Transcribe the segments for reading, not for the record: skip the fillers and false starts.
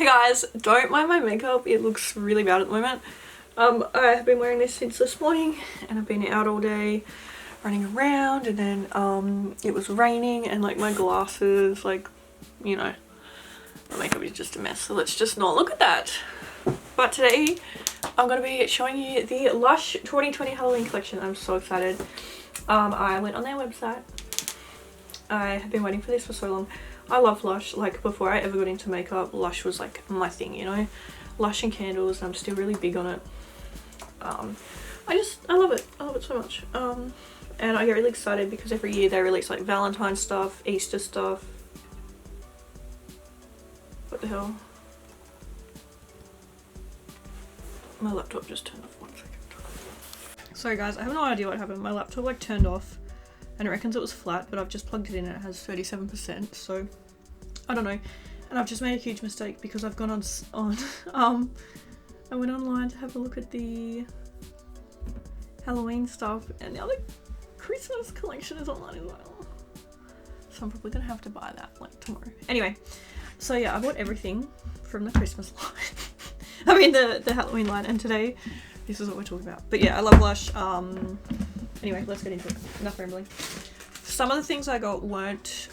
Hey guys, don't mind my makeup, it looks really bad at the moment. I have been wearing this since this morning and I've been out all day running around, and then it was raining and like my glasses, like, you know, my makeup is just a mess, so let's just not look at that. But today I'm going to be showing you the LUSH 2020 Halloween collection. I'm so excited. I went on their website. I have been waiting for this for so long. I love LUSH. Like, before I ever got into makeup, LUSH was like my thing, you know. LUSH and candles, I'm still really big on it. I love it. I love it so much. And I get really excited because every year they release like Valentine's stuff, Easter stuff. What the hell? My laptop just turned off. 1 second. Sorry guys, I have no idea what happened. My laptop like turned off and it reckons it was flat, but I've just plugged it in and it has 37%, so I don't know. And I've just made a huge mistake because I've gone on I went online to have a look at the Halloween stuff, and now the Christmas collection is online as well. So I'm probably gonna have to buy that like tomorrow. Anyway, so yeah, I bought everything from the Christmas line. I mean the Halloween line, and today this is what we're talking about. But yeah, I love LUSH. Anyway, let's get into it. Enough rambling. Some of the things I got weren't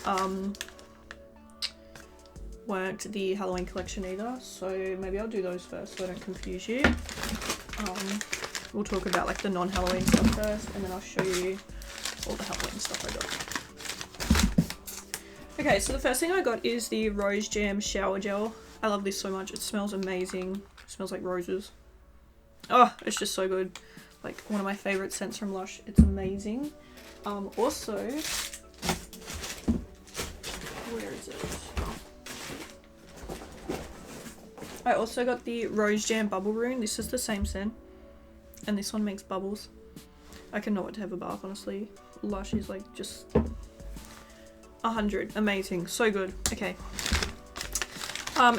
the Halloween collection either, so maybe I'll do those first so I don't confuse you. We'll talk about like the non-Halloween stuff first, and then I'll show you all the Halloween stuff I got. Okay, so the first thing I got is the Rose Jam Shower Gel. I love this so much. It smells amazing. It smells like roses. Oh, it's just so good. Like one of my favorite scents from LUSH. It's amazing. Also, where is it? I also got the Rose Jam Bubble Rune. This is the same scent, and this one makes bubbles. I cannot wait to have a bath, honestly. LUSH is like just 100. Amazing. So good. Okay.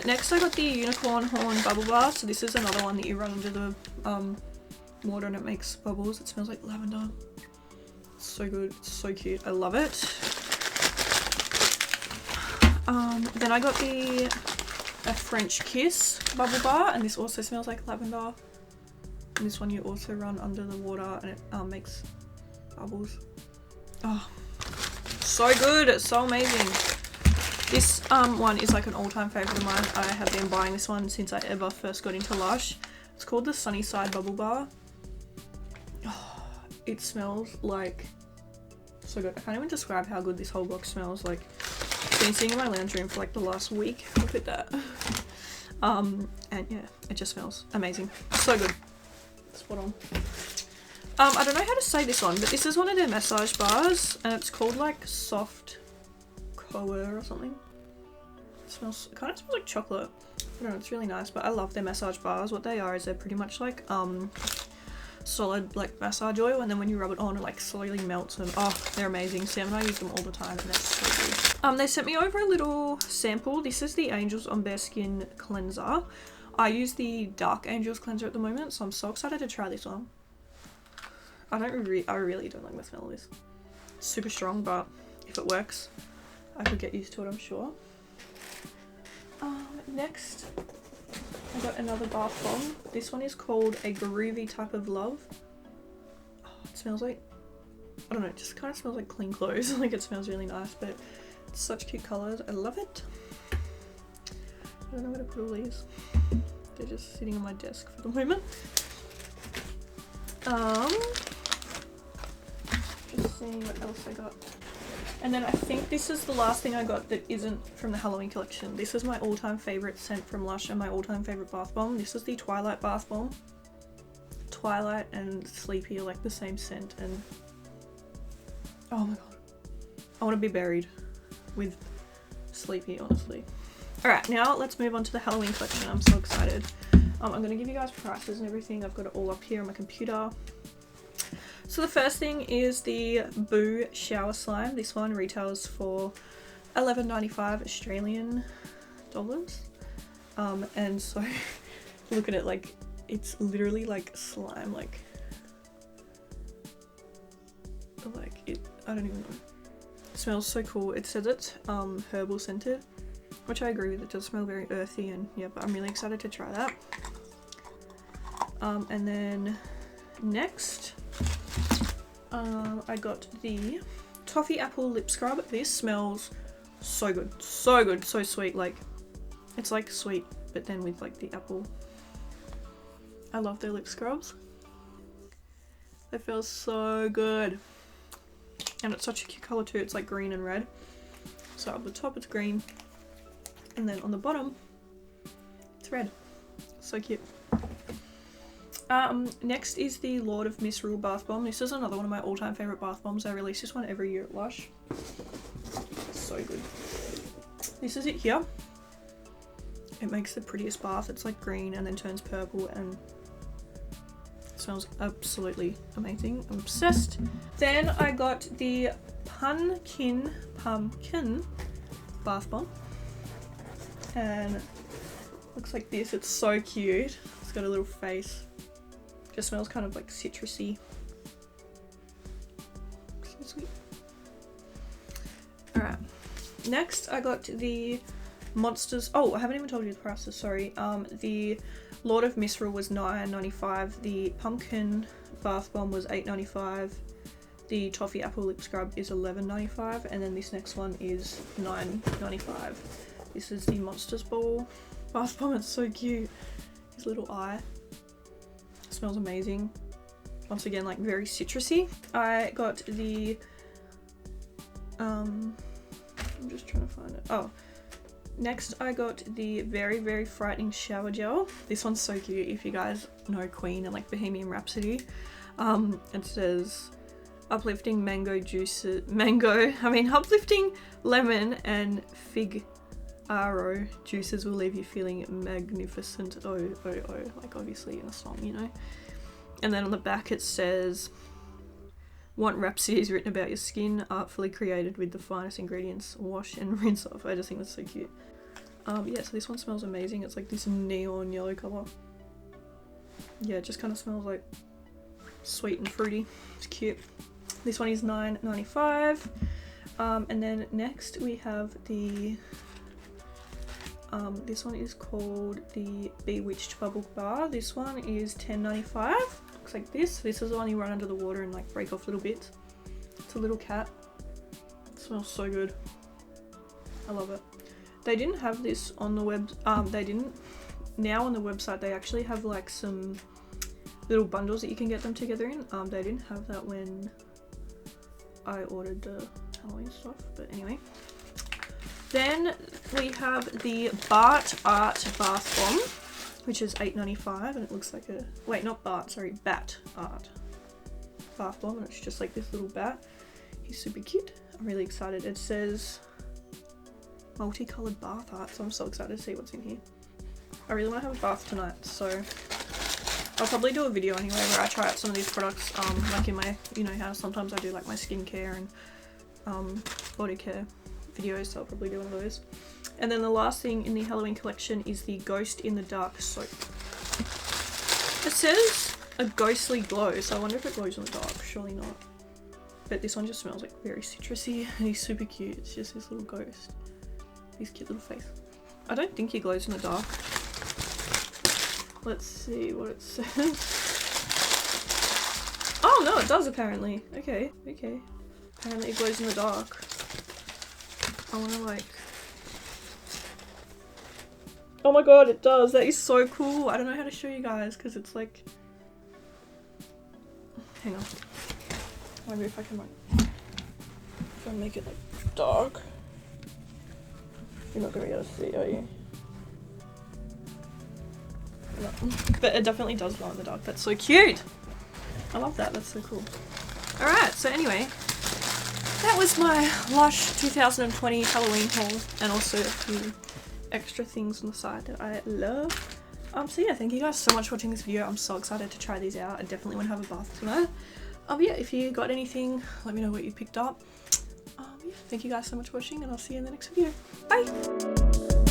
Next I got the Unicorn Horn Bubble Bar. So this is another one that you run under the water and it makes bubbles. It smells like lavender. It's so good. It's so cute. I love it. Then I got a French Kiss Bubble Bar, and this also smells like lavender. And this one you also run under the water and it makes bubbles. Oh, so good. It's so amazing. This one is like an all-time favorite of mine. I have been buying this one since I ever first got into LUSH. It's called the Sunny Side Bubble Bar. Oh, it smells like so good. I can't even describe how good this whole box smells. Like, it's been sitting in my lounge room for like the last week. Look at that. And yeah, it just smells amazing. So good. Spot on. I don't know how to say this one, but this is one of their massage bars, and it's called like Soft Core or something. It kind of smells like chocolate. I don't know, it's really nice, but I love their massage bars. What they are is they're pretty much like solid like massage oil, and then when you rub it on, it like slowly melts, and oh, they're amazing. Sam and I use them all the time and they're so good. They sent me over a little sample. This is the Angels on Bare Skin cleanser. I use the Dark Angels cleanser at the moment, so I'm so excited to try this one. I really don't like the smell of this. It's super strong, but if it works, I could get used to it, I'm sure. Next, I got another bath bomb. This one is called A Groovy Type of Love. Oh, it smells like, I don't know, it just kind of smells like clean clothes. Like, it smells really nice, but it's such cute colours. I love it. I don't know where to put all these. They're just sitting on my desk for the moment. Just seeing what else I got. And then I think this is the last thing I got that isn't from the Halloween collection. This is my all-time favourite scent from LUSH and my all-time favourite bath bomb. This is the Twilight bath bomb. Twilight and Sleepy are like the same scent, and oh my god, I want to be buried with Sleepy, honestly. Alright, now let's move on to the Halloween collection. I'm so excited. I'm going to give you guys prices and everything. I've got it all up here on my computer. So the first thing is the Boo Shower Slime. This one retails for $11.95 Australian dollars. And so look at it, like it's literally like slime, like it, I don't even know. It smells so cool. It says it's herbal scented. which I agree with. It does smell very earthy, and yeah, but I'm really excited to try that. And then next, I got the Toffee Apple Lip Scrub. This smells so good, so sweet. Like, it's like sweet, but then with like the apple. I love their lip scrubs. They feel so good. And it's such a cute color too. It's like green and red. So at the top it's green, and then on the bottom it's red. So cute. Next is the Lord of Misrule Bath Bomb. This is another one of my all-time favorite bath bombs. I release this one every year at Lush. So good. This is it here. It makes the prettiest bath. It's like green and then turns purple, and it smells absolutely amazing. I'm obsessed. Then I got the Pumpkin Bath Bomb, and it looks like this. It's so cute. It's got a little face. Just smells kind of like citrusy. So sweet. Alright. Next I got the Monsters. Oh, I haven't even told you the prices, sorry. The Lord of Misrule was $9.95. The Pumpkin Bath Bomb was $8.95. The Toffee Apple Lip Scrub is $11.95. And then this next one is $9.95. This is the Monsters Ball Bath Bomb. It's so cute. His little eye. Smells amazing. Once again, like very citrusy. I got the I'm just trying to find it. Oh, next I got the very frightening shower gel. This one's so cute. If you guys know Queen and like Bohemian Rhapsody, it says uplifting uplifting lemon and fig Aro juices will leave you feeling magnificent. Oh, like obviously in a song, you know. And then on the back it says, want rhapsodies written about your skin, artfully created with the finest ingredients, wash and rinse off. I just think that's so cute. Yeah, so this one smells amazing. It's like this neon yellow color. Yeah, it just kind of smells like sweet and fruity. It's cute. This one is $9.95. And then next we have the this one is called the Bewitched Bubble Bar. This one is $10.95. Looks like this. This is the one you run under the water and like break off little bits. It's a little cat. It smells so good. I love it. They didn't have this on the web. They didn't. Now on the website they actually have like some little bundles that you can get them together in. They didn't have that when I ordered the Halloween stuff. But anyway. Then we have the Bart Art Bath Bomb, which is $8.95, and it looks like a, wait, not Bart, sorry, Bat Art Bath Bomb, and it's just like this little bat. He's super cute. I'm really excited. It says multicolored bath art, so I'm so excited to see what's in here. I really want to have a bath tonight, so I'll probably do a video anyway where I try out some of these products, like in my, you know how sometimes I do like my skincare and body care videos, so I'll probably do one of those. And then the last thing in the Halloween collection is the Ghost in the Dark soap. It says a ghostly glow, so I wonder if it glows in the dark. Surely not. But this one just smells like very citrusy, and he's super cute. It's just this little ghost. His cute little face. I don't think he glows in the dark. Let's see what it says. Oh no, it does apparently. Okay. Apparently it glows in the dark. I wanna like... Oh my god, it does! That is so cool! I don't know how to show you guys because it's like... Hang on. I wonder if I can like... try and make it like dark. You're not gonna be able to see, are you? No. But it definitely does glow in the dark. That's so cute! I love that, that's so cool. Alright, so anyway, that was my Lush 2020 Halloween haul, and also a few extra things on the side that I love. So yeah, thank you guys so much for watching this video. I'm so excited to try these out. I definitely want to have a bath tonight. Yeah, if you got anything, let me know what you picked up. Yeah, thank you guys so much for watching, and I'll see you in the next video. Bye!